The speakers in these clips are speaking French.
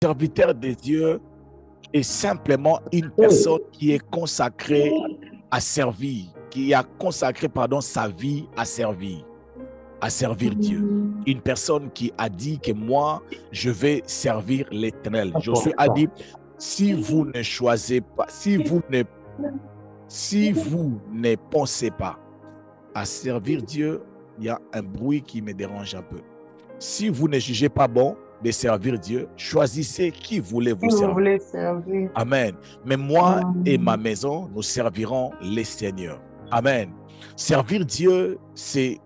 serviteur de Dieu est simplement une personne qui est consacrée à servir, qui a consacré, sa vie à servir Dieu. Une personne qui a dit que moi, je vais servir l'Éternel. Josué a dit, si vous ne choisissez pas, si vous ne pensez pas à servir Dieu, il y a un bruit qui me dérange un peu. Si vous ne jugez pas bon de servir Dieu, choisissez qui voulez vous servir. Amen. Mais moi et ma maison, nous servirons les Seigneurs. Amen. Servir Dieu, c'est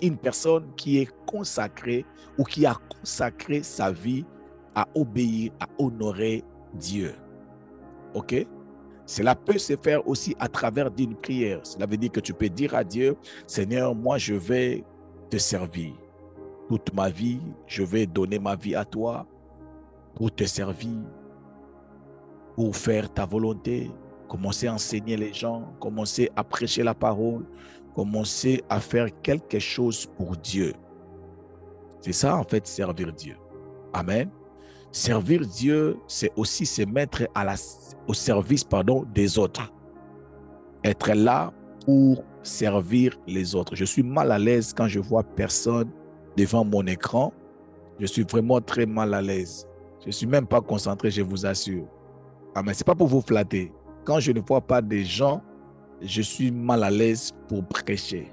une personne qui est consacrée ou qui a consacré sa vie à obéir, à honorer Dieu. OK? Cela peut se faire aussi à travers d'une prière. Cela veut dire que tu peux dire à Dieu, Seigneur, moi je vais te servir. Toute ma vie, je vais donner ma vie à toi pour te servir, pour faire ta volonté, commencer à enseigner les gens, commencer à prêcher la parole, commencer à faire quelque chose pour Dieu. C'est ça en fait servir Dieu. Amen. Servir Dieu, c'est aussi se mettre au service des autres. Être là pour servir les autres. Je suis mal à l'aise quand je vois personne devant mon écran. Je suis vraiment très mal à l'aise. Je ne suis même pas concentré, je vous assure. Amen. Ce n'est pas pour vous flatter. Quand je ne vois pas des gens, je suis mal à l'aise pour prêcher.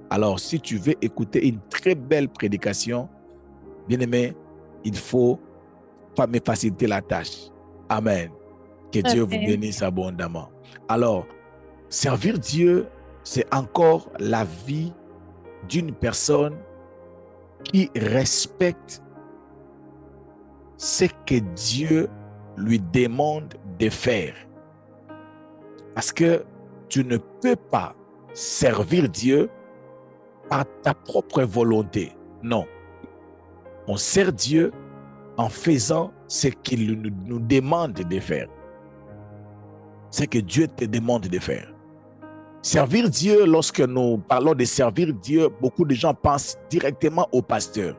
Alors, si tu veux écouter une très belle prédication, bien-aimé, il faut me faciliter la tâche. Amen. Que Dieu vous bénisse abondamment. Alors, servir Dieu, c'est encore la vie d'une personne qui respecte ce que Dieu lui demande de faire. Parce que tu ne peux pas servir Dieu par ta propre volonté. Non. On sert Dieu en faisant ce qu'il nous demande de faire. Ce que Dieu te demande de faire. Servir Dieu, lorsque nous parlons de servir Dieu, beaucoup de gens pensent directement au pasteur.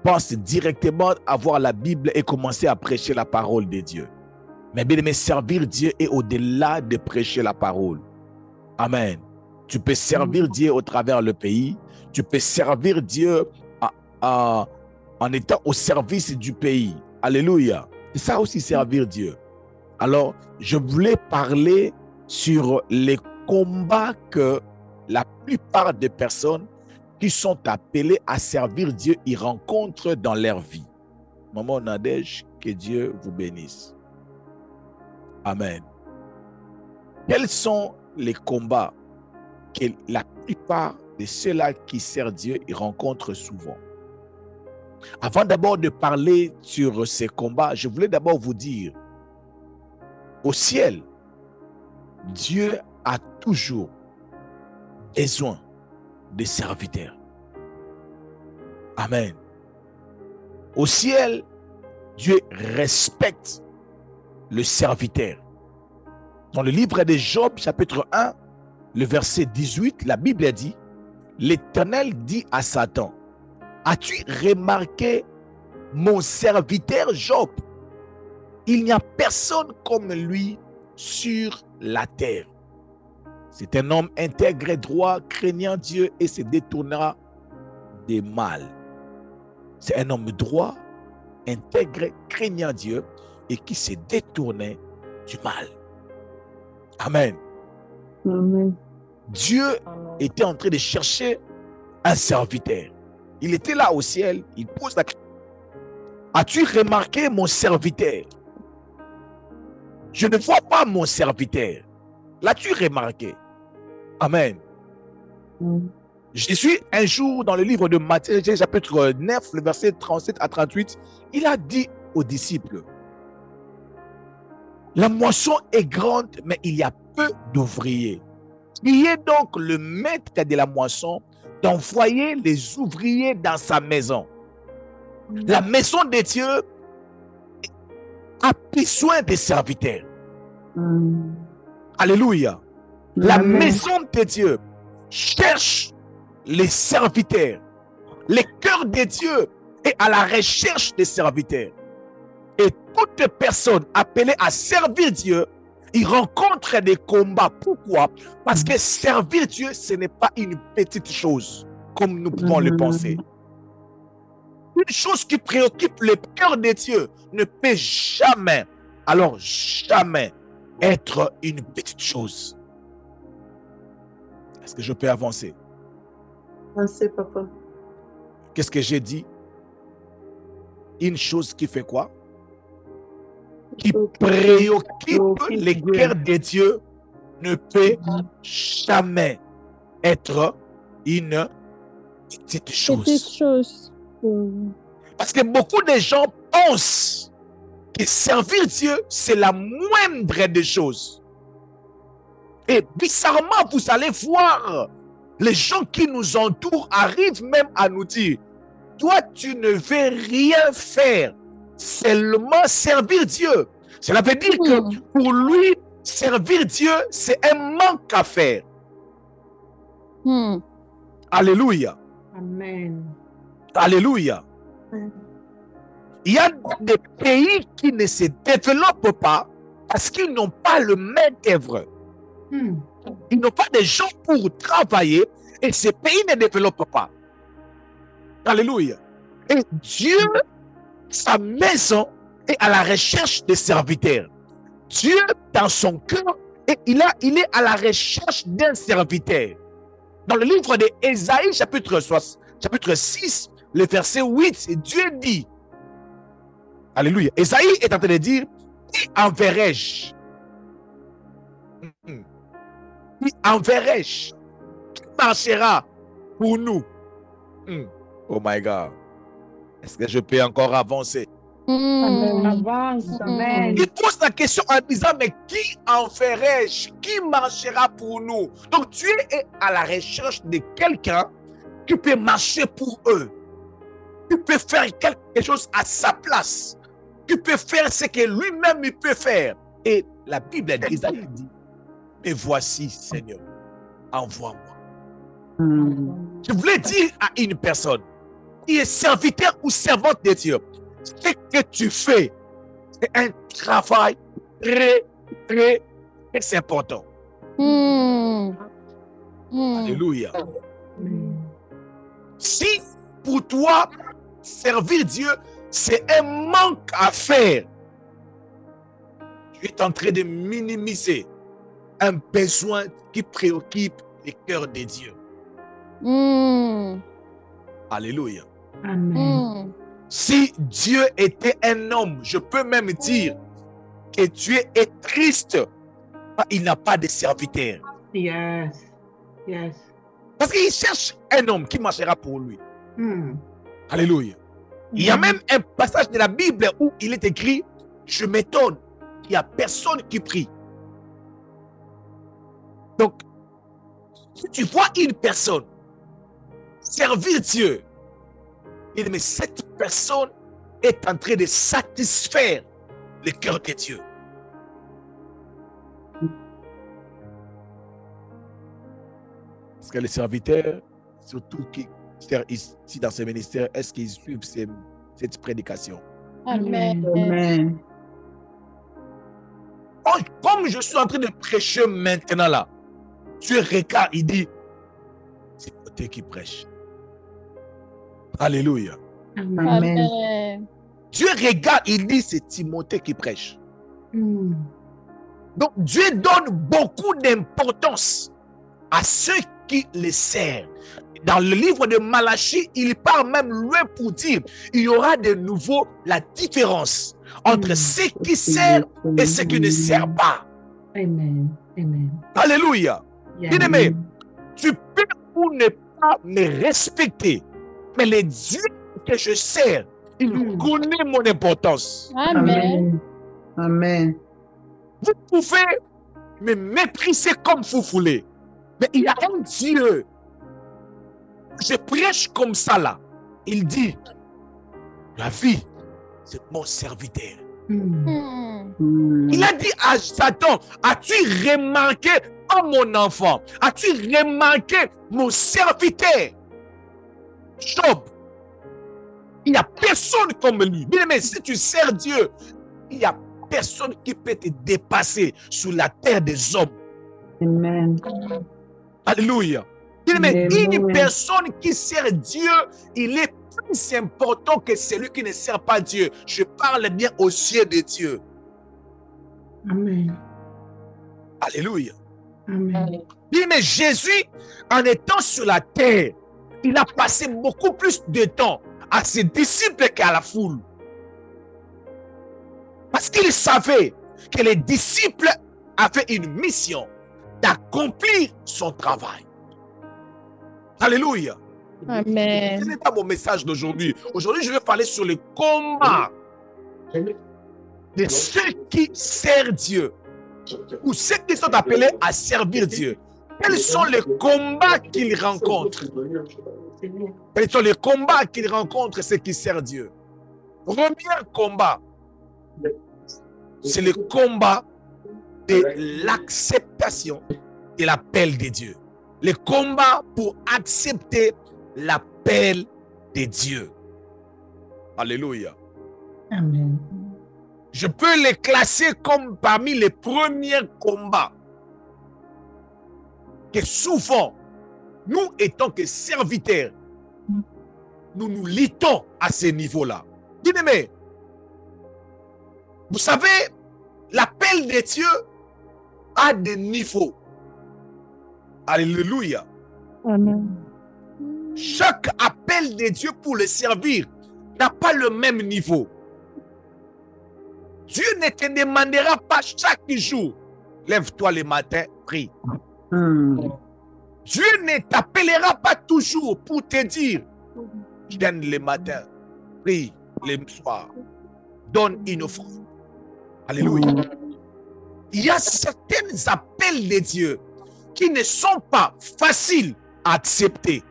Pensent directement à voir la Bible et commencer à prêcher la parole de Dieu. Mais bien aimé, servir Dieu est au-delà de prêcher la parole. Amen. Tu peux servir Dieu au travers le pays. Tu peux servir Dieu en étant au service du pays. Alléluia. C'est ça aussi servir Dieu. Alors, je voulais parler sur les combats que la plupart des personnes qui sont appelées à servir Dieu y rencontrent dans leur vie. Maman Nadège, que Dieu vous bénisse. Amen. Quels sont les combats que la plupart de ceux-là qui servent Dieu y rencontrent souvent? Avant d'abord de parler sur ces combats, je voulais d'abord vous dire, au ciel, Dieu a toujours besoin de serviteurs. Amen. Au ciel, Dieu respecte le serviteur. Dans le livre de Job, chapitre 1, le verset 18, la Bible dit, l'Éternel dit à Satan, as-tu remarqué mon serviteur Job? Il n'y a personne comme lui sur la terre. C'est un homme intègre et droit, craignant Dieu et se détournera des mal. C'est un homme droit, intègre, craignant Dieu et qui se détournait du mal. Amen. Amen. Dieu était en train de chercher un serviteur. Il était là au ciel, il pose la question. As-tu remarqué mon serviteur? Je ne vois pas mon serviteur. L'as-tu remarqué? Amen. Je suis un jour dans le livre de Matthieu, chapitre 9, le verset 37 à 38, il a dit aux disciples, la moisson est grande, mais il y a peu d'ouvriers. Priez donc le maître de la moisson d'envoyer les ouvriers dans sa maison. La maison de Dieu a besoin des serviteurs. Alléluia. La maison de Dieu cherche les serviteurs. Le cœur de Dieu et à la recherche des serviteurs. Et toute personne appelée à servir Dieu, il rencontre des combats. Pourquoi? Parce que servir Dieu, ce n'est pas une petite chose, comme nous pouvons le penser. Une chose qui préoccupe le cœur de Dieu ne peut jamais, alors jamais, être une petite chose. Est-ce que je peux avancer? Avancez, papa. Qu'est-ce que j'ai dit? Une chose qui fait quoi? Qui préoccupe les cœurs de Dieu ne peut jamais être une petite chose. Parce que beaucoup de gens pensent que servir Dieu, c'est la moindre des choses. Et bizarrement, vous allez voir, les gens qui nous entourent arrivent même à nous dire, toi, tu ne veux rien faire, seulement servir Dieu. Cela veut dire que pour lui, servir Dieu, c'est un manque à faire. Alléluia. Amen. Alléluia. Il y a des pays qui ne se développent pas parce qu'ils n'ont pas le main-d'œuvre. Ils n'ont pas de gens pour travailler et ces pays ne développent pas. Alléluia. Et Dieu, sa maison, est à la recherche des serviteurs. Dieu, dans son cœur, il est à la recherche d'un serviteur. Dans le livre d'Ésaïe, chapitre 6, le verset 8, Dieu dit, alléluia, Ésaïe est en train de dire, qui enverrai-je? Qui enverrai-je? Qui marchera pour nous? Oh my God. Est-ce que je peux encore avancer? Avance, amen. Il pose la question en disant, mais qui enverrai-je? Qui marchera pour nous? Donc Dieu est à la recherche de quelqu'un qui peut marcher pour eux. Qui peut faire quelque chose à sa place. Qui peut faire ce que lui-même il peut faire. Et la Bible d'Isaïe dit, mais voici, Seigneur, envoie-moi. Je voulais dire à une personne qui est serviteur ou servante de Dieu, ce que tu fais, c'est un travail très, très, très important. Alléluia. Si pour toi, servir Dieu, c'est un manque à faire, tu es en train de minimiser un besoin qui préoccupe les cœurs de Dieu. Alléluia. Amen. Si Dieu était un homme, je peux même dire que Dieu est triste. Il n'a pas de serviteur. Yes. Yes. Parce qu'il cherche un homme qui marchera pour lui. Alléluia. Il y a même un passage de la Bible où il est écrit, je m'étonne qu'il n'y a personne qui prie. Donc, si tu vois une personne servir Dieu, il dit, mais cette personne est en train de satisfaire le cœur de Dieu. Parce que les serviteurs, surtout qui servent ici dans ce ministère, est-ce qu'ils suivent cette prédication? Amen. Amen. Comme je suis en train de prêcher maintenant là, Dieu regarde, il dit, c'est Timothée qui prêche. Alléluia. Amen. Dieu regarde, il dit, c'est Timothée qui prêche. Donc Dieu donne beaucoup d'importance à ceux qui les servent. Dans le livre de Malachie, il parle même loin pour dire, il y aura de nouveau la différence entre ceux qui servent et ceux qui ne servent pas. Amen. Amen. Alléluia. Bien-aimé, tu peux ou ne pas me respecter, mais le Dieu que je sers, il connaît mon importance. Amen. Amen. Vous pouvez me mépriser comme vous voulez, mais il y a un Dieu. Je prêche comme ça là. Il dit, la vie, c'est mon serviteur. Il a dit à Satan, as-tu remarqué, oh mon enfant, as-tu remarqué mon serviteur Job? Il n'y a personne comme lui. Bien aimé, si tu sers Dieu, il n'y a personne qui peut te dépasser sur la terre des hommes. Amen. Alléluia. Bien aimé, une Alléluia. personne qui sert Dieu, il est plus important que celui qui ne sert pas Dieu. Je parle bien aux yeux de Dieu. Amen. Alléluia. Amen. Bien aimé, Jésus, en étant sur la terre, il a passé beaucoup plus de temps à ses disciples qu'à la foule. Parce qu'il savait que les disciples avaient une mission d'accomplir son travail. Alléluia. Amen. Ce n'est pas mon message d'aujourd'hui. Aujourd'hui, je vais parler sur le combat de ceux qui servent Dieu ou ceux qui sont appelés à servir Dieu. Quels sont les combats qu'ils rencontrent? Quels sont les combats qu'ils rencontrent, ceux qui servent Dieu? Premier combat, c'est le combat de l'acceptation de l'appel de Dieu. Le combat pour accepter l'appel de Dieu. Alléluia. Amen. Je peux les classer comme parmi les premiers combats que souvent, nous étant que serviteurs, nous nous luttons à ce niveau-là. Bien-aimés, vous savez, l'appel de Dieu a des niveaux. Alléluia. Amen. Chaque appel de Dieu pour le servir n'a pas le même niveau. Dieu ne te demandera pas chaque jour, lève-toi le matin, prie. Dieu ne t'appellera pas toujours pour te dire, donne le matin, prie le soir, donne une offrande. Alléluia. Il y a certains appels de Dieu qui ne sont pas faciles à accepter.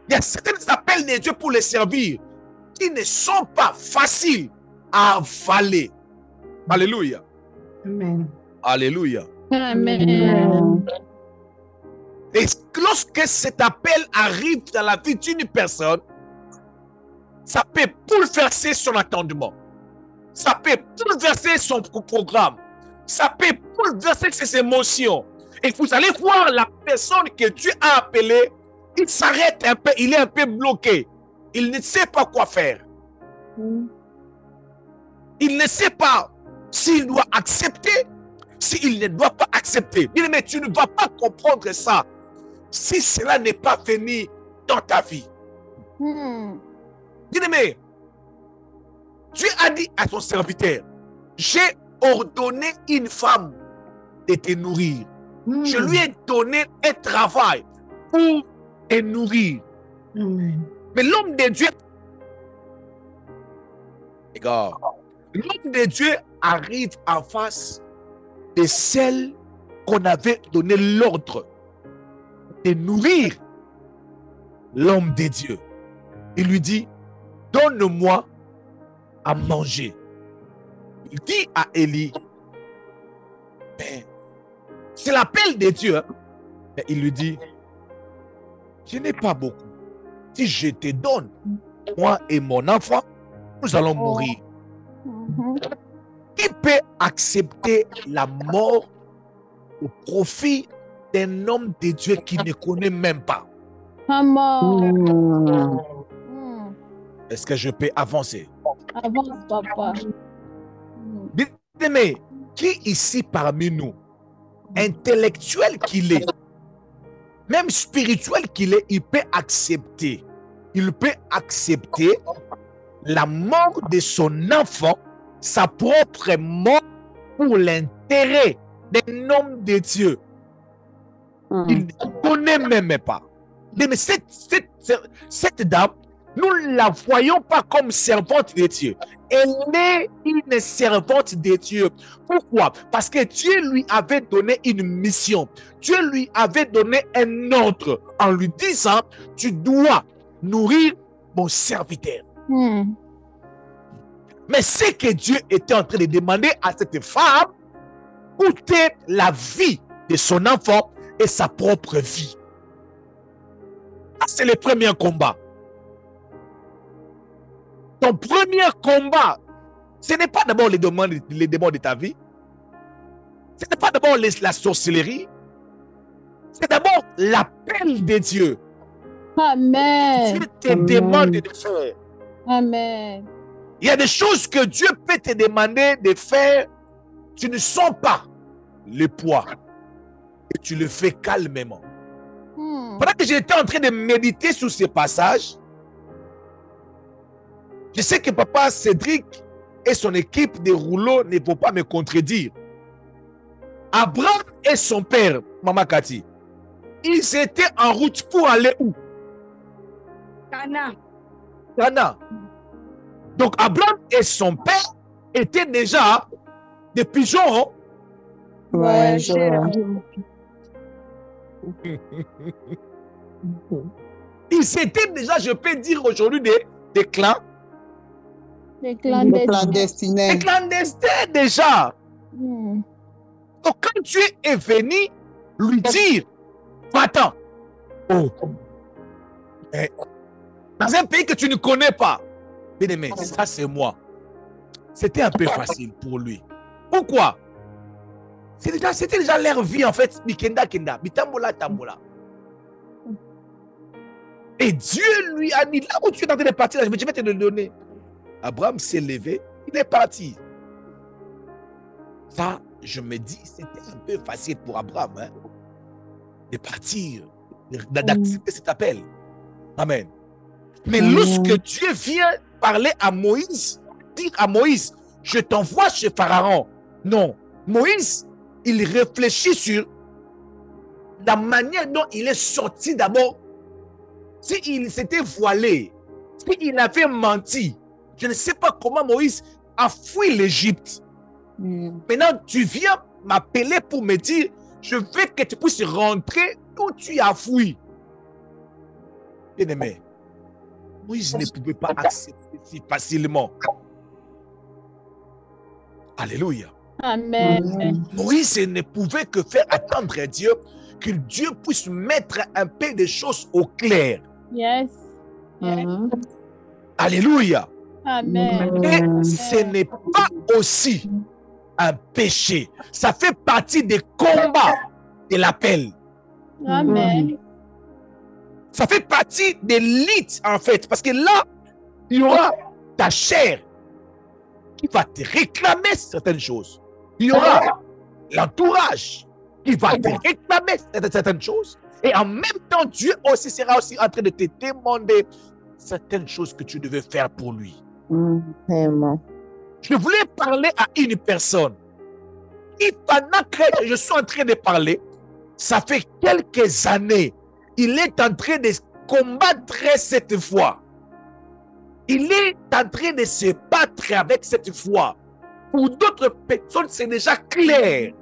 Il y a certains appels de Dieu pour les servir qui ne sont pas faciles à avaler. Alléluia. Amen. Alléluia. Amen. Et lorsque cet appel arrive dans la vie d'une personne, ça peut bouleverser son attendement. Ça peut bouleverser son programme. Ça peut bouleverser ses émotions. Et vous allez voir la personne que Dieu a appelée, il s'arrête un peu, il est un peu bloqué. Il ne sait pas quoi faire. Il ne sait pas s'il doit accepter, s'il ne doit pas accepter. Mais tu ne vas pas comprendre ça si cela n'est pas venu dans ta vie. Bien-aimé, Dieu a dit à son serviteur, j'ai ordonné une femme de te nourrir. Je lui ai donné un travail pour te nourrir. Amen. Mais l'homme de Dieu, regarde, l'homme de Dieu arrive en face de celle qu'on avait donné l'ordre de nourrir l'homme de Dieu. Il lui dit, donne-moi à manger. Il dit à Élie, mais c'est l'appel de Dieu. Hein? Mais il lui dit, je n'ai pas beaucoup. Si je te donne, moi et mon enfant, nous allons mourir. Qui peut accepter la mort au profit d'un homme de Dieu qui ne connaît même pas? Est-ce que je peux avancer? Avance, papa. Mais qui ici parmi nous, intellectuel qu'il est, même spirituel qu'il est, il peut accepter. Il peut accepter la mort de son enfant, sa propre mort pour l'intérêt d'un homme de Dieu. Il ne connaît même pas. Mais cette dame, nous ne la voyons pas comme servante de Dieu. Elle est une servante de Dieu. Pourquoi? Parce que Dieu lui avait donné une mission. Dieu lui avait donné un ordre en lui disant, tu dois nourrir mon serviteur. Mais ce que Dieu était en train de demander à cette femme, coûtait la vie de son enfant et sa propre vie. C'est le premier combat. ton premier combat, ce n'est pas d'abord les démons de ta vie. Ce n'est pas d'abord la sorcellerie. C'est d'abord l'appel de Dieu. Amen. Dieu te demande de faire. Amen. Il y a des choses que Dieu peut te demander de faire. Tu ne sens pas le poids. Et tu le fais calmement. Pendant que j'étais en train de méditer sur ces passages, je sais que papa Cédric et son équipe de rouleaux ne vont pas me contredire. Abraham et son père, Maman Cathy, ils étaient en route pour aller où? Cana. Cana. Donc Abraham et son père étaient déjà des pigeons. Ouais, Ils étaient déjà, je peux dire aujourd'hui, des clans. les Les clandestins. Des clandestins déjà. Hmm. Donc quand Dieu est venu lui dire, attends, dans un pays que tu ne connais pas, bien aimé, ça c'est moi. C'était un peu facile pour lui. Pourquoi? C'était déjà leur vie en fait. Mikenda kenda, bitambola tambola. Et Dieu lui a dit, là où tu es en train de partir, je vais te le donner. Abraham s'est levé, il est parti. Ça, je me dis, c'était un peu facile pour Abraham, hein, de partir, d'accepter cet appel. Amen. Mais lorsque Dieu vient parler à Moïse, dire à Moïse, je t'envoie chez Pharaon. Non, Moïse, il réfléchit sur la manière dont il est sorti d'abord. S'il s'était voilé, s'il avait menti, je ne sais pas comment Moïse a fui l'Égypte. Maintenant, tu viens m'appeler pour me dire, je veux que tu puisses rentrer où tu as fui. Bien-aimé, Moïse ne pouvait pas accepter si facilement. Alléluia. Amen. Moïse ne pouvait que faire attendre à Dieu que Dieu puisse mettre un peu de choses au clair. Yes. Alléluia. Amen. Et ce n'est pas aussi un péché. Ça fait partie des combats de l'appel. Amen. Ça fait partie des lits en fait. Parce que là, il y aura ta chair qui va te réclamer certaines choses. Il y aura l'entourage qui va te réclamer certaines choses. Et en même temps, Dieu aussi sera aussi en train de te demander certaines choses que tu devais faire pour lui. Je voulais parler à une personne. Et pendant que je suis en train de parler, ça fait quelques années, il est en train de combattre cette foi. Il est en train de se battre avec cette foi. Pour d'autres personnes, c'est déjà clair.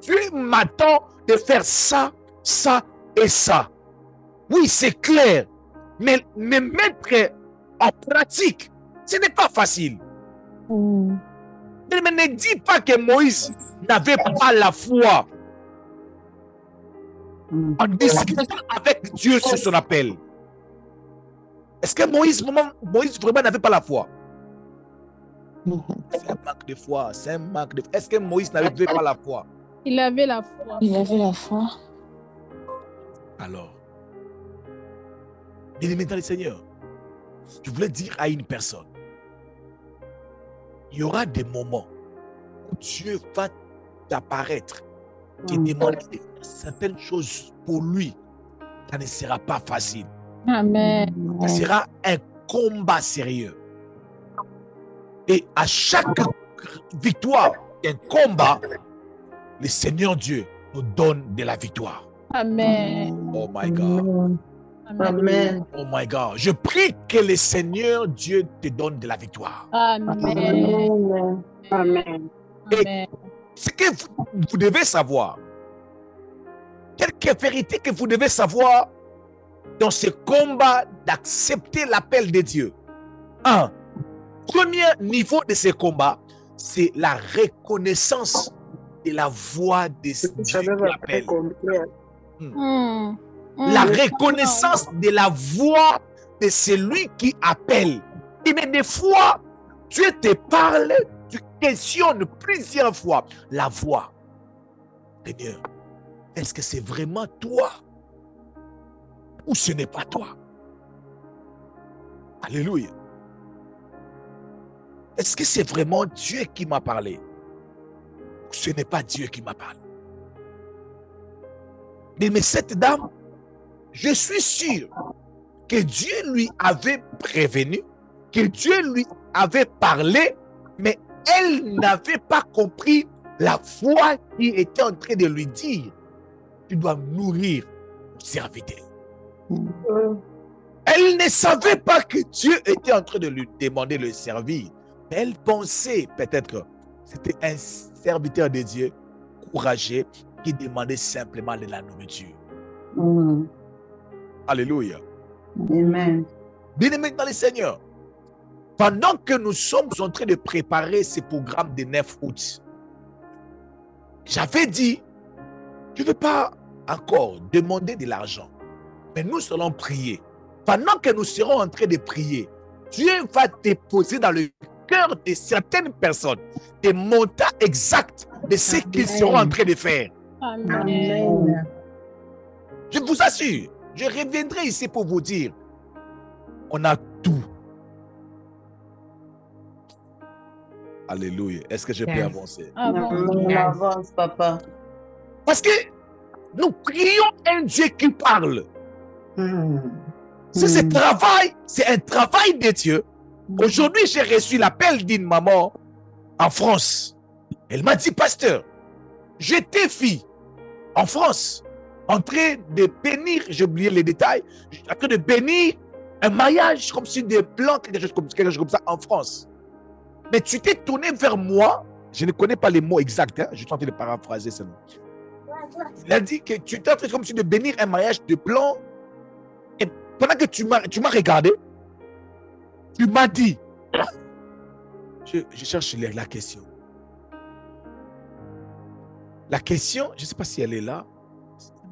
Dieu m'attend de faire ça, ça et ça. Oui, c'est clair. Mais me mettre en pratique, ce n'est pas facile. Mais ne dis pas que Moïse n'avait pas la foi en discutant avec Dieu sur son appel. Est-ce que Moïse vraiment n'avait pas la foi? C'est un manque de foi, c'est un manque de foi. Est-ce que Moïse n'avait pas la foi? Il avait la foi. Il avait la foi. Alors, bien aimé dans le Seigneur, je voulais dire à une personne, il y aura des moments où Dieu va t'apparaître, te demander de faire certaines choses pour lui. Ça ne sera pas facile. Amen. Ça sera un combat sérieux. Et à chaque victoire d'un combat, le Seigneur Dieu nous donne de la victoire. Amen. Oh my God. Amen. Oh my God. Je prie que le Seigneur Dieu te donne de la victoire. Amen. Amen. Amen. Ce que vous devez savoir, quelques vérités que vous devez savoir dans ce combat d'accepter l'appel de Dieu. Un, premier niveau de ce combat, c'est la reconnaissance de la voix de Dieu qui appelle. La reconnaissance de la voix de celui qui appelle. Mais des fois, Dieu te parle, tu questionnes plusieurs fois la voix. Seigneur, est-ce que c'est vraiment toi ou ce n'est pas toi? Alléluia. Est-ce que c'est vraiment Dieu qui m'a parlé ou ce n'est pas Dieu qui m'a parlé? Mais cette dame, je suis sûr que Dieu lui avait prévenu, que Dieu lui avait parlé, mais elle n'avait pas compris la voix qui était en train de lui dire, tu dois nourrir mon serviteur. Elle ne savait pas que Dieu était en train de lui demander de le servir. Mais elle pensait peut-être que c'était un serviteur de Dieu courageux qui demandait simplement de la nourriture. Alléluia. Amen. Bien-aimés dans le Seigneur, pendant que nous sommes en train de préparer ce programme de 9 août, j'avais dit, je ne veux pas encore demander de l'argent, mais nous allons prier. Pendant que nous serons en train de prier, Dieu va déposer dans le cœur de certaines personnes des montants exacts de ce qu'ils seront en train de faire. Amen. Amen. Je vous assure, je reviendrai ici pour vous dire, on a tout. Alléluia. Est-ce que je peux Yes. avancer? Amen. Avance, papa. Parce que nous prions un Dieu qui parle. C'est un travail de Dieu. Aujourd'hui, j'ai reçu l'appel d'une maman en France. Elle m'a dit, pasteur, j'étais fille en France, en train de bénir, j'ai oublié les détails, en train de bénir un mariage comme si des plans, quelque chose comme ça en France. Mais tu t'es tourné vers moi, je ne connais pas les mots exacts, hein, je suis en train de paraphraser seulement. Il a dit que tu t'es en train comme si de bénir un mariage de plans. Et pendant que tu m'as regardé, tu m'as dit, je cherche la question. La question, je ne sais pas si elle est là.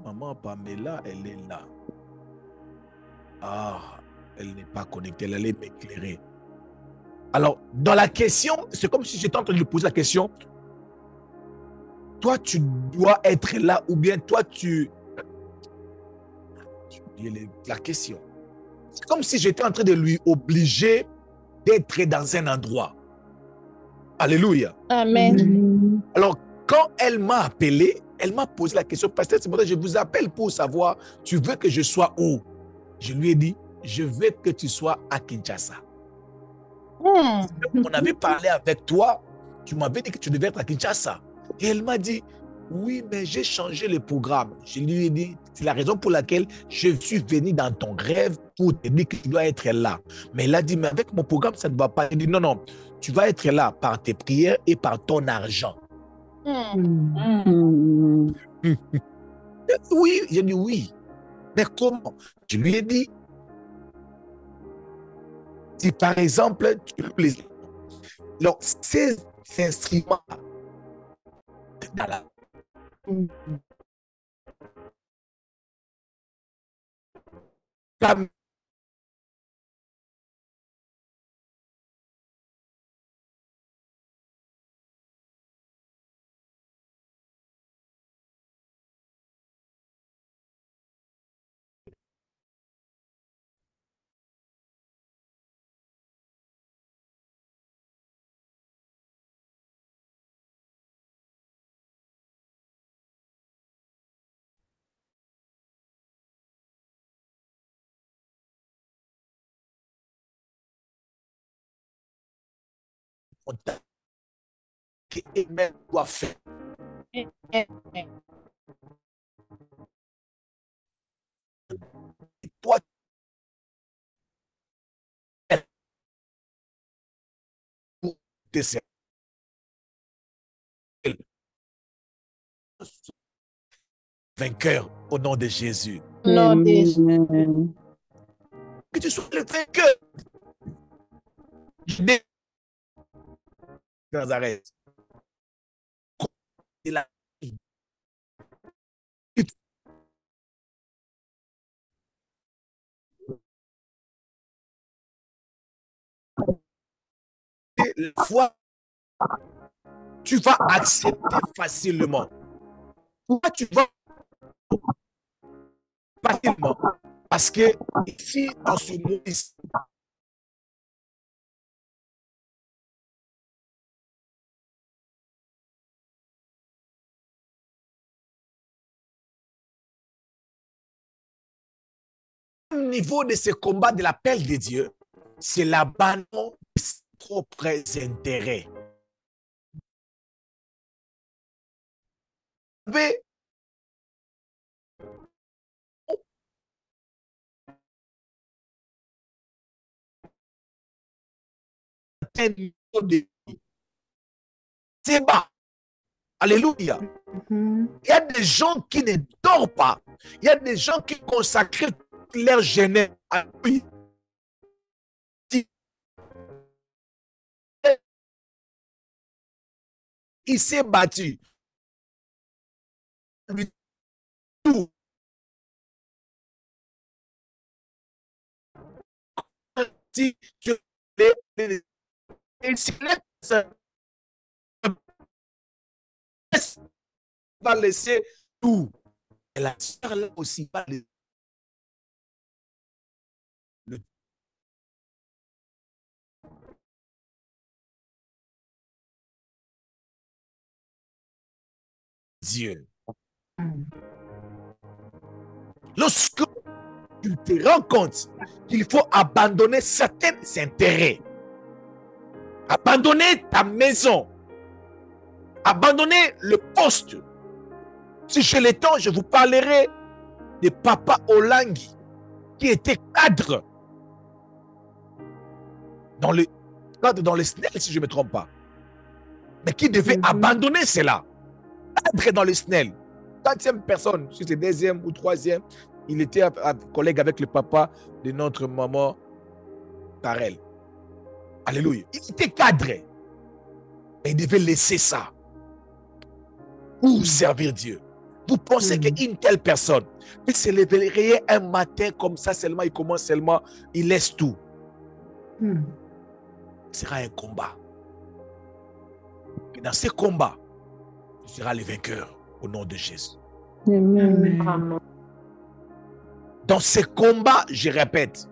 Maman Pamela, elle est là. Ah, elle n'est pas connectée, elle allait m'éclairer. Alors, dans la question, c'est comme si j'étais en train de lui poser la question. Toi, tu dois être là ou bien toi, la question. C'est comme si j'étais en train de lui obliger d'être dans un endroit. Alléluia. Amen. Alors, quand elle m'a appelé, elle m'a posé la question, pasteur, c'est pour ça que je vous appelle pour savoir, tu veux que je sois où? Je lui ai dit, je veux que tu sois à Kinshasa. On avait parlé avec toi, tu m'avais dit que tu devais être à Kinshasa. Et elle m'a dit, oui, mais j'ai changé le programme. Je lui ai dit, c'est la raison pour laquelle je suis venu dans ton rêve pour te dire que tu dois être là. Mais elle a dit, mais avec mon programme, ça ne va pas. Elle dit, non, non, tu vas être là par tes prières et par ton argent. Oui, j'ai dit oui. Mais comment? Je lui ai dit, si par exemple, alors, ces instruments dans la comme qu'Emmanuel doit faire. Et toi, tu es vainqueur au nom de Jésus. Non, déjà. Que tu sois le vainqueur. Nazareth. Il a la foi, tu vas accepter facilement. Pourquoi tu vas facilement? Parce que ici, dans ce monde ici, au niveau de ce combat de l'appel de Dieu, c'est l'abandon de ses propres intérêts. Vous savez, un niveau de vie, c'est bas. Alléluia. Il y a des gens qui ne dorment pas. Il y a des gens qui consacrent toute leur jeunesse à lui. Il s'est battu. Tout. Si je va laisser tout. Et la sœur là aussi va le Dieu. Lorsque tu te rends compte qu'il faut abandonner certains intérêts, abandonner ta maison, abandonner le poste. Si j'ai le temps, je vous parlerai de Papa Olangi, qui était cadre dans le SNEL, si je ne me trompe pas, mais qui devait abandonner cela. Cadre dans le SNEL. 4e personne, si c'est 2e ou 3e, il était collègue avec le papa de notre maman Karel. Alléluia. Il était cadre. Et il devait laisser ça pour servir Dieu. Vous pensez qu'une telle personne, il se réveillerait un matin comme ça seulement, il commence seulement, il laisse tout. Ce sera un combat. Et dans ce combat, tu seras le vainqueur au nom de Jésus. Amen. Dans ce combat, je répète,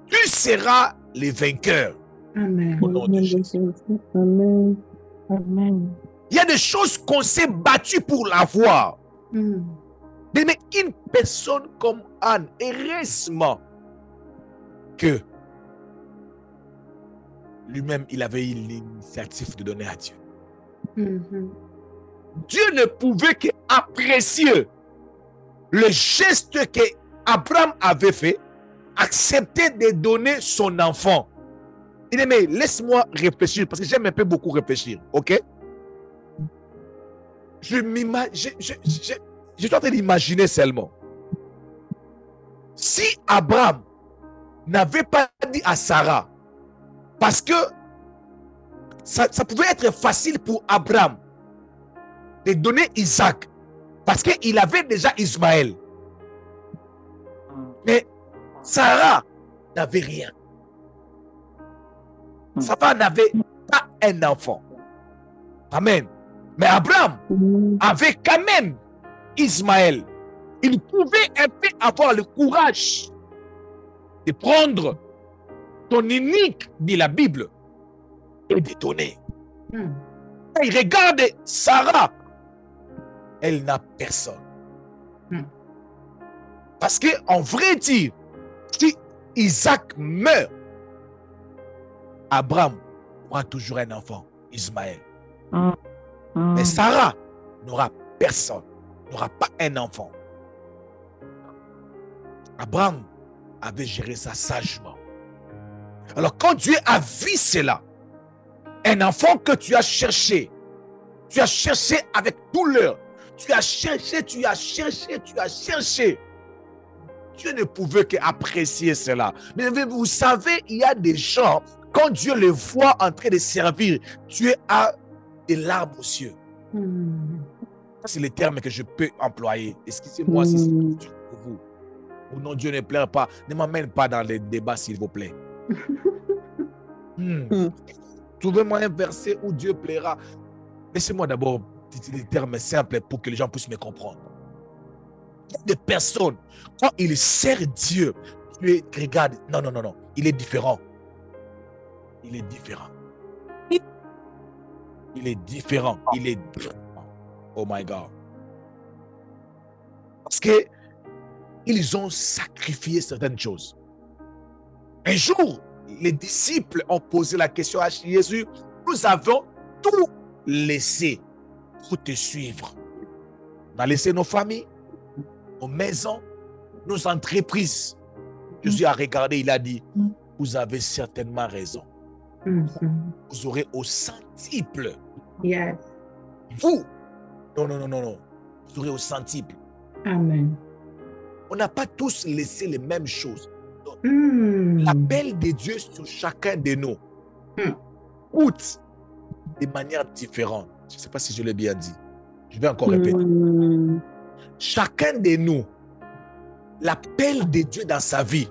tu seras le vainqueur au nom de Jésus. Amen. Amen. Il y a des choses qu'on s'est battu pour l'avoir. Mais une personne comme Anne, heureusement que lui-même, il avait eu l'initiative de donner à Dieu. Dieu ne pouvait qu'apprécier le geste que Abraham avait fait, accepter de donner son enfant. Il dit, mais laisse-moi réfléchir, parce que j'aime un peu beaucoup réfléchir, ok? Je suis en train d'imaginer seulement. Si Abraham n'avait pas dit à Sarah, parce que ça pouvait être facile pour Abraham de donner Isaac, parce qu'il avait déjà Ismaël. Mais Sarah n'avait rien. Sarah n'avait pas un enfant. Amen. Mais Abraham avait quand même Ismaël. Il pouvait un peu avoir le courage de prendre ton unique, dit la Bible, et de donner. Il regarde Sarah. Elle n'a personne. Parce qu'en vrai dire, si Isaac meurt, Abraham aura toujours un enfant, Ismaël. Mais Sarah n'aura personne, n'aura pas un enfant. Abraham avait géré ça sagement. Alors quand Dieu a vu cela, un enfant que tu as cherché avec douleur, tu as cherché. Dieu ne pouvait qu'apprécier cela. Mais vous savez, il y a des gens, quand Dieu les voit en train de servir, Dieu a des larmes aux yeux. C'est le terme que je peux employer. Excusez-moi si c'est dur pour vous. Ou non, Dieu ne pleure pas. Ne m'amène pas dans les débats, s'il vous plaît. Trouvez-moi un verset où Dieu plaira. Laissez-moi d'abord utiliser des termes simples pour que les gens puissent me comprendre. Il y a des personnes, quand ils servent Dieu, tu regardes, non, non, non, non, il est différent. Il est différent. Il est différent. Il est différent. Oh my God. Parce que ils ont sacrifié certaines choses. Un jour, les disciples ont posé la question à Jésus, nous avons tout laissé pour te suivre. On a laissé nos familles, nos maisons, nos entreprises. Jésus a regardé, il a dit, vous avez certainement raison. Vous aurez au centuple. Yes. Vous, non, non, non, non, non. Vous aurez au centuple. Amen. On n'a pas tous laissé les mêmes choses. L'appel de Dieu sur chacun de nous coûte de manière différente. Je ne sais pas si je l'ai bien dit. Je vais encore répéter. Chacun de nous, l'appel de Dieu dans sa vie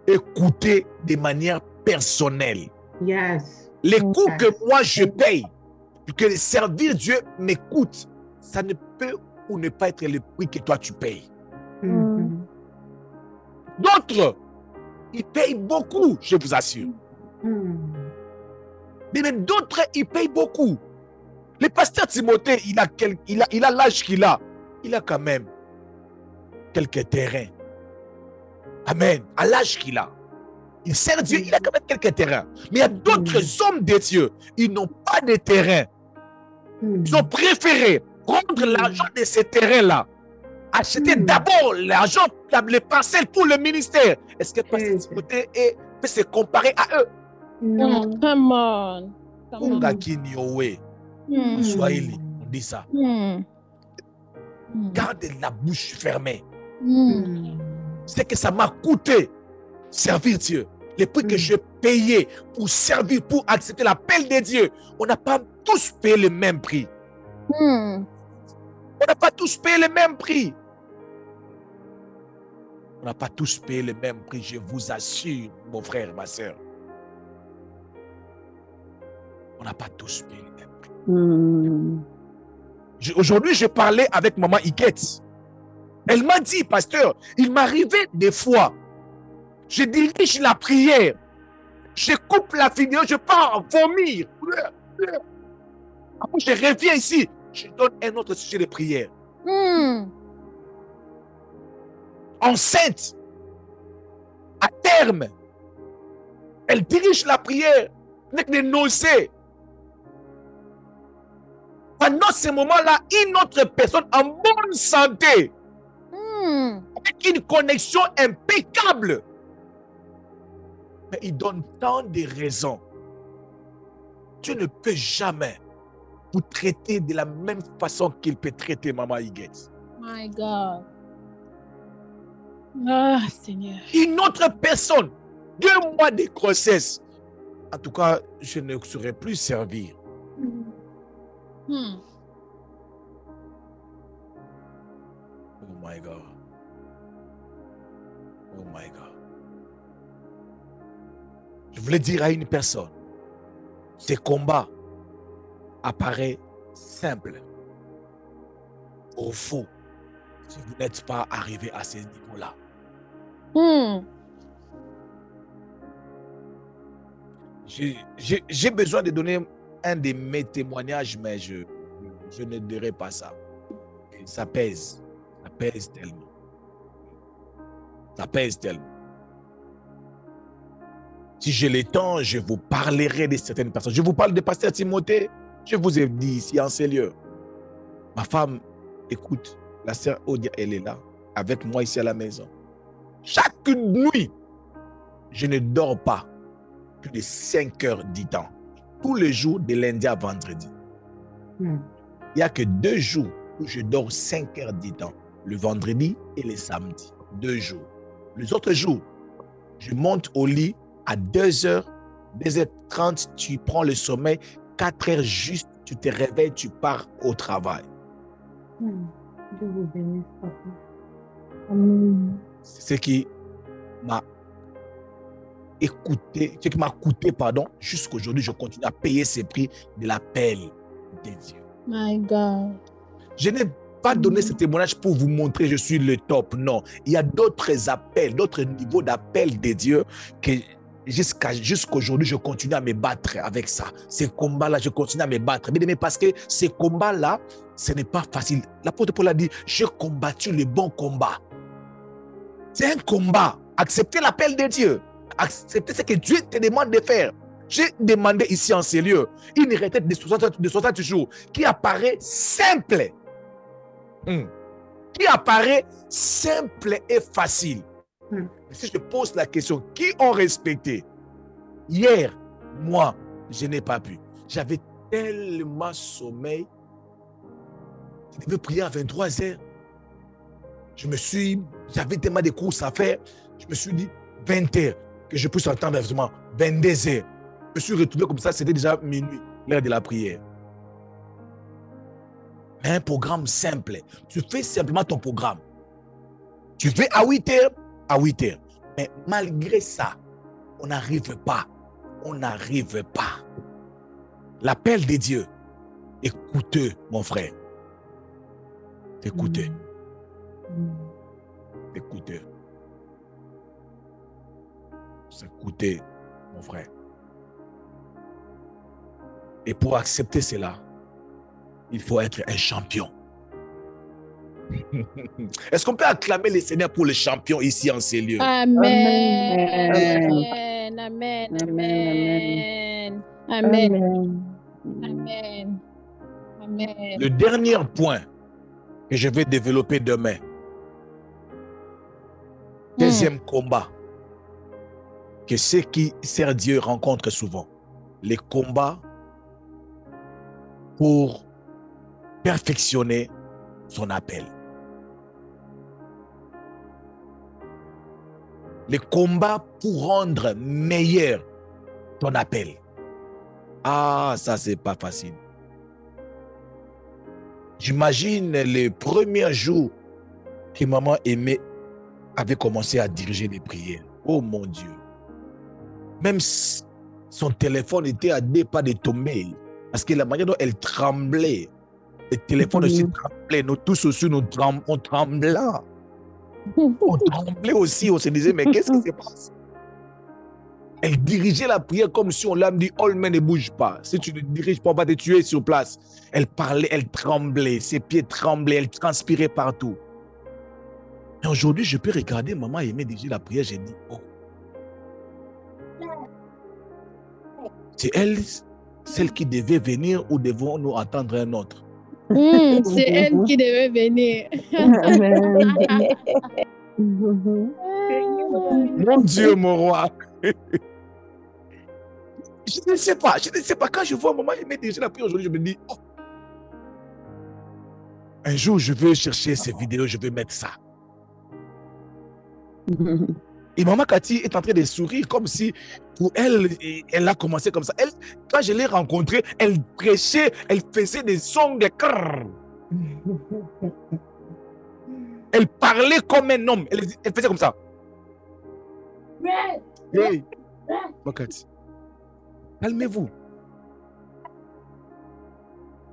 est coûté de manière personnelle. Yes. Les coûts que moi je paye, que servir Dieu me coûte, ça ne peut ou ne pas être le prix que toi tu payes. D'autres, ils payent beaucoup, je vous assure. Mais d'autres, ils payent beaucoup. Le pasteur Timothée, il a l'âge qu'il a. Il a quand même quelques terrains. Amen. À l'âge qu'il a. Il sert Dieu, il a quand même quelques terrains. Mais il y a d'autres hommes de Dieu, ils n'ont pas de terrain. Ils ont préféré prendre l'argent de ces terrains-là, acheter d'abord l'argent, les parcelles pour le ministère. Est-ce que pasteur Timothée peut se comparer à eux? Non. Come on. Come En Swahili, on dit ça. Garde la bouche fermée. C'est que ça m'a coûté servir Dieu. Les prix que j'ai payés pour servir, pour accepter l'appel de Dieu, on n'a pas tous payé le même prix. On n'a pas tous payé le même prix. On n'a pas tous payé le même prix, je vous assure, mon frère, ma soeur. On n'a pas tous payé le même prix. Aujourd'hui, je parlais avec maman Iguette. Elle m'a dit, pasteur, il m'arrivait des fois, je dirige la prière, je coupe la vidéo, je pars vomir. Après, je reviens ici, je donne un autre sujet de prière. Enceinte, à terme, elle dirige la prière avec des nausées. Pendant ce moment-là, une autre personne en bonne santé, avec une connexion impeccable, mais il donne tant de raisons. Dieu ne peut jamais vous traiter de la même façon qu'il peut traiter Maman Iguette. My God. Ah, Seigneur. Une autre personne, 2 mois de grossesse. En tout cas, je ne saurais plus servir. Oh my God. Oh my God. Je voulais dire à une personne, ce combat apparaît simple pour vous si vous n'êtes pas arrivé à ce niveau-là. J'ai besoin de donner un de mes témoignages, mais je ne dirai pas ça. Et ça pèse tellement. Ça pèse tellement. Si j'ai le temps, je vous parlerai de certaines personnes. Je vous parle de pasteur Timothée. Je vous ai dit ici en ces lieux. Ma femme, écoute, la sœur Odia, elle est là, avec moi ici à la maison. Chaque nuit, je ne dors pas plus de 5 heures du temps. Tous les jours, de lundi à vendredi. Il n'y a que 2 jours où je dors 5 heures du temps. Le vendredi et le samedi. 2 jours. Les autres jours, je monte au lit à 2h, 2h30, tu prends le sommeil. 4 heures juste, tu te réveilles, tu pars au travail. Dieu vous bénisse, papa. C'est ce qui m'a ce qui m'a coûté, pardon, jusqu'aujourd'hui, je continue à payer ces prix de l'appel de Dieu. My God. Je n'ai pas donné ce témoignage pour vous montrer que je suis le top, non. Il y a d'autres appels, d'autres niveaux d'appel de Dieu que jusqu'aujourd'hui, je continue à me battre avec ça. Ces combats-là, je continue à me battre. Mais parce que ces combats-là, ce n'est pas facile. L'apôtre Paul a dit, j'ai combattu le bon combat. C'est un combat. Accepter l'appel de Dieu. Accepter ce que Dieu te demande de faire. J'ai demandé ici en ces lieux une retraite de 60 jours qui apparaît simple. Qui apparaît simple et facile. Si je pose la question, qui ont respecté? Hier, moi, je n'ai pas pu. J'avais tellement sommeil. Je devais prier à 23 heures. J'avais tellement de courses à faire. Je me suis dit 20 heures, que je puisse entendre vraiment 22 heures. Je me suis retrouvé comme ça, c'était déjà minuit, l'heure de la prière. Un programme simple. Tu fais simplement ton programme. Tu fais à 8 heures, à 8 heures. Mais malgré ça, on n'arrive pas. On n'arrive pas. L'appel de Dieu est coûteux, mon frère. C'est coûteux. C'est coûteux. C'est coûteux, mon frère. Et pour accepter cela, il faut être un champion. Est-ce qu'on peut acclamer le Seigneur pour le champion ici en ces lieux? Amen. Amen. Amen. Amen. Amen. Amen. Amen. Le dernier point que je vais développer demain. Deuxième combat que ceux qui servent Dieu rencontrent souvent. Les combats pour perfectionner son appel. Les combats pour rendre meilleur ton appel. Ah, ça, c'est pas facile. J'imagine les premiers jours que maman Aimée avait commencé à diriger les prières. Oh mon Dieu. Même son téléphone était à 2 pas de tomber. Parce que la manière dont elle tremblait, le téléphone aussi tremblait. Nous tous aussi, on tremblait. On tremblait aussi. On se disait, mais qu'est-ce qui se passe? Elle dirigeait la prière comme si on l'a dit, oh, mais ne bouge pas. Si tu ne diriges pas, on va te tuer sur place. Elle parlait, elle tremblait. Ses pieds tremblaient, elle transpirait partout. Et aujourd'hui, je peux regarder maman Aimée diriger la prière. J'ai dit, oh. C'est elle, celle qui devait venir ou devons-nous attendre un autre? C'est elle qui devait venir. Mon Dieu, mon roi. Je ne sais pas. Quand je vois maman Aimée diriger la prière aujourd'hui, je me dis, oh. Un jour, je vais chercher ces vidéos, je vais mettre ça. Et maman Cathy est en train de sourire comme si pour elle, elle a commencé comme ça. Elle, quand je l'ai rencontrée, elle prêchait, elle faisait des sons de crrr. Elle parlait comme un homme. Elle faisait comme ça. Hey, maman Cathy, calmez-vous.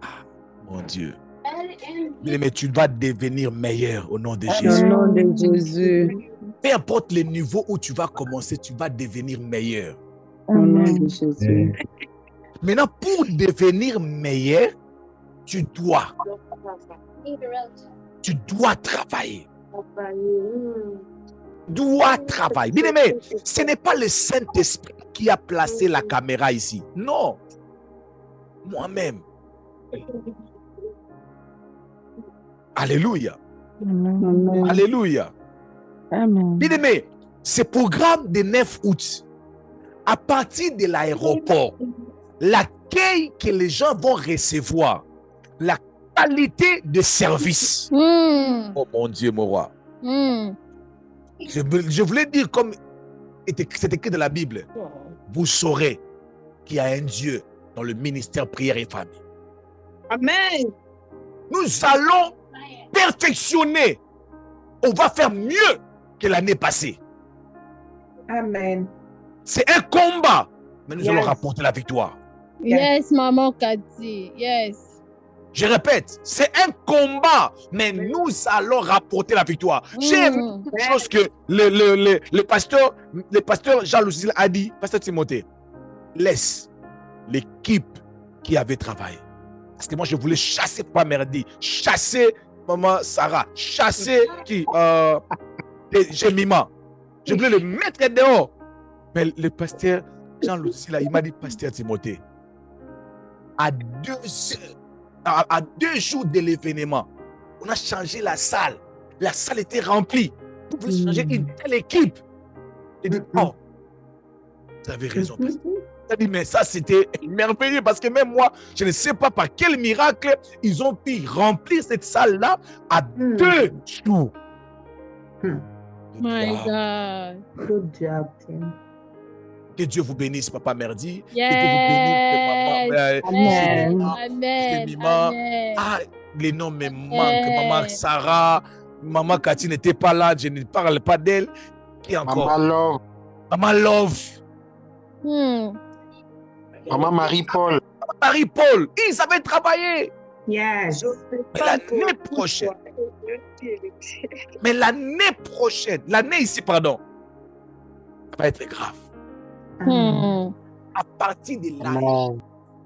Ah, mon Dieu. Mais tu vas devenir meilleur au nom de Jésus. Au nom de Jésus. Peu importe le niveau où tu vas commencer, tu vas devenir meilleur. Au nom de Jésus. Maintenant, pour devenir meilleur, tu dois travailler. Dois travailler. Bien aimé, ce n'est pas le Saint-Esprit qui a placé la caméra ici. Non. Moi-même. Alléluia. Amen. Alléluia. Amen. Bien aimé, ce programme de 9 août, à partir de l'aéroport, l'accueil que les gens vont recevoir, la qualité de service. Oh mon Dieu, mon roi. Je voulais dire comme c'est écrit dans la Bible, vous saurez qu'il y a un Dieu dans le ministère prière et famille. Amen. Nous allons perfectionner. On va faire mieux que l'année passée. Amen. C'est un combat, mais nous allons Yes. rapporter la victoire. Yes, maman Cathy. Yes. Je répète, c'est un combat, mais nous allons rapporter la victoire. J'ai aimé une chose que le pasteur Jean-Lucille a dit, pasteur Timothée, laisse l'équipe qui avait travaillé. Parce que moi, je voulais chasser Papa Merdi, chasser Maman Sarah, chasser qui Jemima. Je voulais le mettre dehors. Mais le pasteur Jean-Lucille, il m'a dit, pasteur Timothée, à 2 jours de l'événement, on a changé la salle. La salle était remplie. Vous voulez changer une telle équipe. J'ai dit, oh, vous avez raison, pasteur. Il a dit, mais ça, c'était merveilleux parce que même moi, je ne sais pas par quel miracle ils ont pu remplir cette salle-là à 2 jours. My Wow. God. Good job, Tim. Que Dieu vous bénisse, Papa Merdi. Yes. Que Dieu vous bénisse, Maman. Amen. Amen. Jemima. Amen. Ah, les noms me manquent. Maman Sarah, Maman Cathy n'était pas là, je ne parle pas d'elle. Qui encore? Maman Love, Maman Love, Maman Marie-Paul. Marie-Paul, ils avaient travaillé. Yes. Mais l'année prochaine, l'année ici, pardon, ça va être grave. À partir de là, Amen.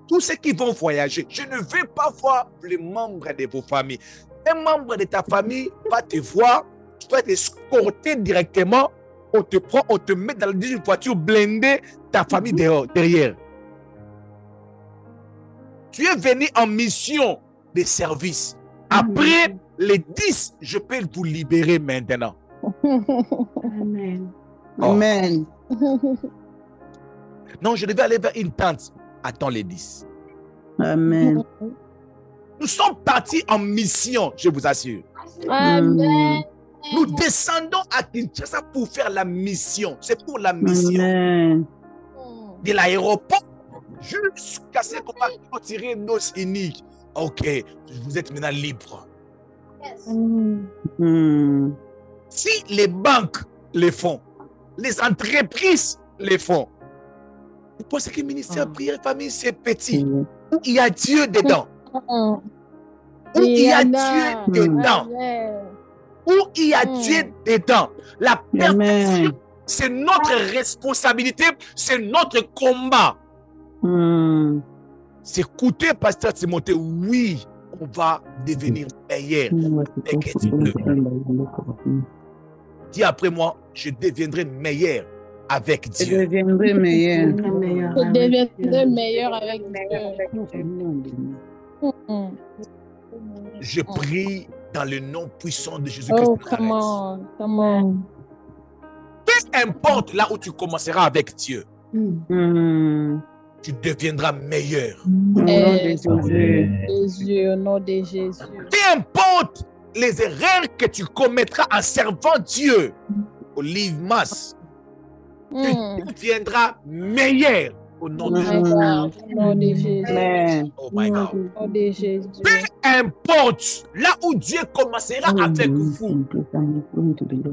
tous ceux qui vont voyager, je ne veux pas voir les membres de vos familles. Un membre de ta famille va te voir, tu vas être escorté directement, on te prend, on te met dans une voiture blindée, ta famille derrière. Tu es venu en mission de service. Après les 10, je peux vous libérer maintenant. Amen. Oh. Amen. Non, je devais aller vers une tente. Attends les 10. Amen. Nous sommes partis en mission, je vous assure. Amen. Nous descendons à Kinshasa pour faire la mission. C'est pour la mission. Amen. De l'aéroport jusqu'à ce qu'on va retirer nos uniques. Ok, vous êtes maintenant libre. Si les banques les font, les entreprises les font, vous pensez que le ministère prière famille c'est petit? Où il y a Dieu dedans? Où il y a Dieu dedans? Où il y a Dieu dedans? La perfection, c'est notre responsabilité, c'est notre combat. C'est écouter, pasteur Timothée, oui, on va devenir meilleur. Dis après moi, je deviendrai meilleur avec Je Dieu. deviendrai meilleur. Je deviendrai meilleur avec Dieu. Je prie dans le nom puissant de Jésus-Christ. Oh, come on, come on. Peu importe là où tu commenceras avec Dieu, tu deviendras meilleur. Au nom de Jésus. Jésus, au nom de Jésus. Peu importe les erreurs que tu commettras en servant Dieu, Olive Mas, tu deviendras meilleur au nom de My Jésus. God, au nom de Jésus. Amen. Oh my God. Au nom de Jésus. Peu importe là où Dieu commencera avec vous,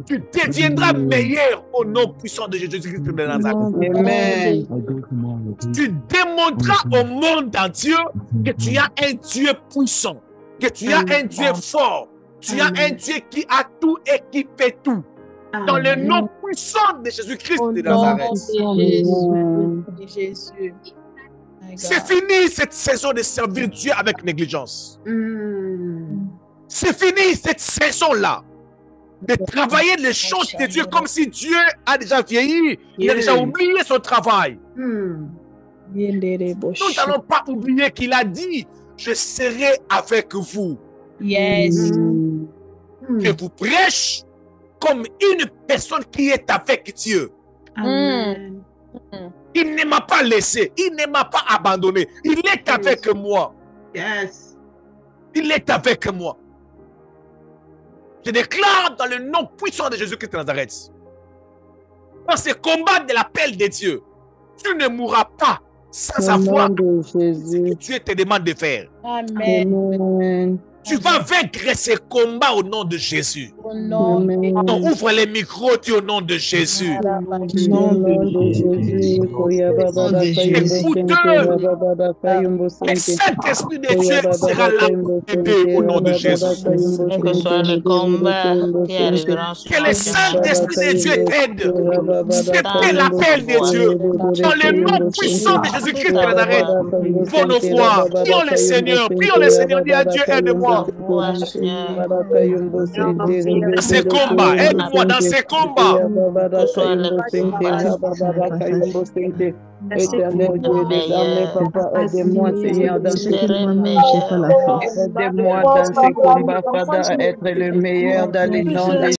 tu deviendras meilleur au nom puissant de Jésus-Christ de Nazareth. Amen. Tu démontreras au monde entier que tu as un Dieu puissant, que tu as un Dieu fort, tu as un Dieu qui a tout et qui fait tout. Dans le nom puissant de Jésus-Christ Au de nom Nazareth. de Jésus. My God. C'est fini cette saison de servir Dieu avec négligence. C'est fini cette saison-là de travailler les choses de Dieu comme si Dieu a déjà vieilli. Il a déjà oublié son travail. Nous n'allons pas oublier qu'il a dit, je serai avec vous. Yes. Que vous prêchez comme une personne qui est avec Dieu. Amen. Il ne m'a pas laissé, il ne m'a pas abandonné. Il est avec moi. Yes. Il est avec moi. Je déclare dans le nom puissant de Jésus-Christ de Nazareth, dans ce combat de l'appel de Dieu, tu ne mourras pas sans Au savoir nom de ce que Jésus. Dieu te demande de faire. Amen. Amen. Tu vas vaincre ces combats au nom de Jésus. Au nom de Amen. Donc, ouvre les micros, dis au nom de Jésus. Au nom de Jésus, Koya Baba Baka Yumbo Sente, Baba Baba Baka Yumbo Le Sente. Saint-Esprit de Koya Dieu Baba sera Baka là Yumbo pour t'aider au nom de Jésus. Quel que soit le combat qui arrivera sur Que le Saint-Esprit de Dieu t'aide. C'est l'appel de Dieu. Dans le nom puissant de Jésus-Christ de Nazareth, pour nos foi. Prions le Seigneur. Prions le Seigneur. Dis à Dieu, aide-moi. Dans ces combats, aide-moi dans ces combats. Éternel Dieu des armées, Papa, aide-moi, Seigneur, dans ce combat. Aide-moi dans ces combats, Father, à être le meilleur dans les noms de